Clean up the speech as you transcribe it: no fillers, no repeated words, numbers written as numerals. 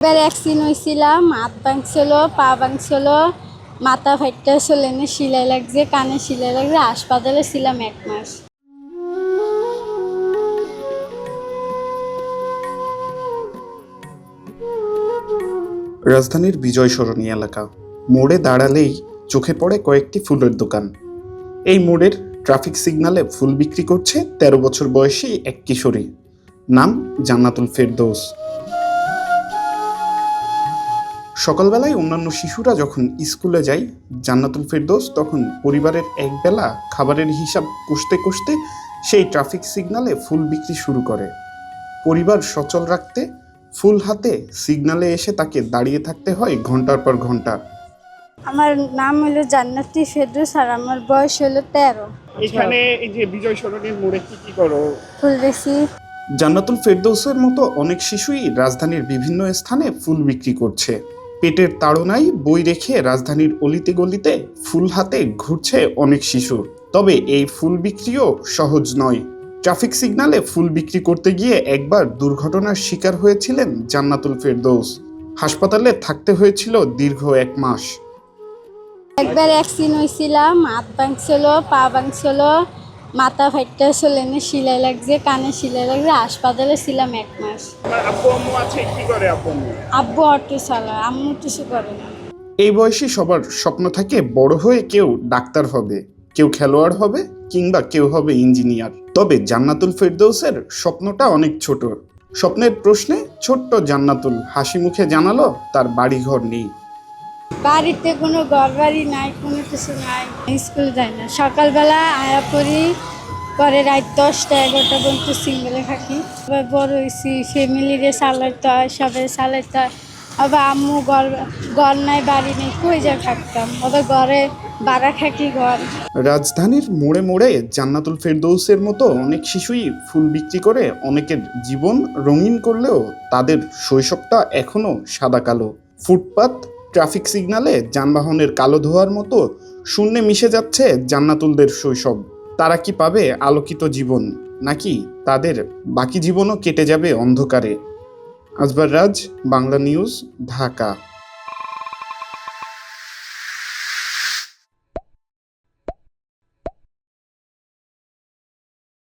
এবার অ্যাক্সিডেন্ট হয়েছিলাম, হাত ভাঙছিল, পা ভাঙছিল, মাথা ফাইটটা চলেনে সেলাই লাগছে, কানে সেলাই লাগছে, হাসপাতালে ছিলাম 1 মাস। রাজধানীর বিজয় সরণি এলাকা মোড়ে দাঁড়ালেই চোখে পড়ে কয়েকটি ফুলের দোকান। এই মোড়ের ট্রাফিক সিগন্যালে ফুল বিক্রি করছে ১৩ বছর বয়সী এক কিশোরী, নাম জান্নাতুল ফেরদৌস। সকালবেলায় অন্যান্য শিশুরা যখন স্কুলে যায়, জান্নাতুল ফেরদৌস তখন পরিবারের একবেলা খাবারের হিসাব কষতে কষতে সেই ট্রাফিক সিগন্যালে ফুল বিক্রি শুরু করে। পরিবার সচল রাখতে ফুল হাতে সিগন্যালে এসে তাকে দাঁড়িয়ে থাকতে হয় ঘন্টার পর ঘন্টা। আমার নাম হলো জান্নাতুল ফেরদৌস আর আমার বয়স হলো 13। এখানে এই যে বিজয় সরণির মোড়ে কি করো? ফুল বেশি। জান্নাতুল ফেরদৌসের মতো অনেক শিশুই রাজধানীর বিভিন্ন স্থানে ফুল বিক্রি করছে। পেটের তাড়নায় বই রেখে রাজধানীর অলিতে গলিতে ফুল হাতে ঘুরছে অনেক শিশু। তবে এই ফুল বিক্রিও সহজ নয়। ট্রাফিক সিগন্যালে ফুল বিক্রি করতে গিয়ে একবার দুর্ঘটনার শিকার হয়েছিলেন জান্নাতুল ফেরদৌস। হাসপাতালে থাকতে হয়েছিল দীর্ঘ 1 মাস। একবার অ্যাক্সিডেন্ট হয়েছিলাম, হাত ভাঙছিল, পা ভাঙছিল, মাথা ফাইটটা চলেনে সেলাই লাগছে, কানে সেলাই লাগছে, হাসপাতালে ছিলাম 1 মাস। আমার আব্বু আম্মু আছে, কি করে আব্বু আম্মু? আব্বু অটো চালায়, আম্মু কিছু করে না। এই বয়সে সবার স্বপ্ন থাকে বড় হয়ে কেউ ডাক্তার হবে, কেউ খেলোয়াড় হবে, কিংবা কেউ হবে ইঞ্জিনিয়ার। তবে জান্নাতুল ফেরদৌসের স্বপ্নটা অনেক ছোট। স্বপ্নের প্রশ্নে ছোট্ট জান্নাতুল হাসি মুখে জানালো তার বাড়িঘর নেই। বাড়িতে কোনো ঘর বাড়ি নাই, কোনো কিছু নাই। স্কুল যায় না, সকালবেলা আয়া পড়ি, পরে রাত 10টা 11টা পর্যন্ত সিঙ্গেলে থাকি। আবার বড় হয়েছি, ফ্যামিলিরে চালাইতে হয়, সবাই চালাইতে হয়। আবার আম্মু ঘর নাই, বাড়ি নেই, কই যা থাকতাম। আবার ঘরে ভাড়া থাকি ঘর। রাজধানীর মোড়ে মোড়ে জান্নাতুল ফেরদৌসের মতো অনেক শিশুই ফুল বিক্রি করে অনেকের জীবন রঙিন করলেও তাদের শৈশবটা এখনো সাদা কালো। ফুটপাত, ট্রাফিক সিগন্যালে যানবাহনের কালো ধোঁয়ার মতো শূন্যে মিশে যাচ্ছে জান্নাতুলদের শৈশব। তারা কি পাবে আলোকিত জীবন, নাকি তাদের বাকি জীবনও কেটে যাবে অন্ধকারে? আজবার রাজ, বাংলা নিউজ, ঢাকা।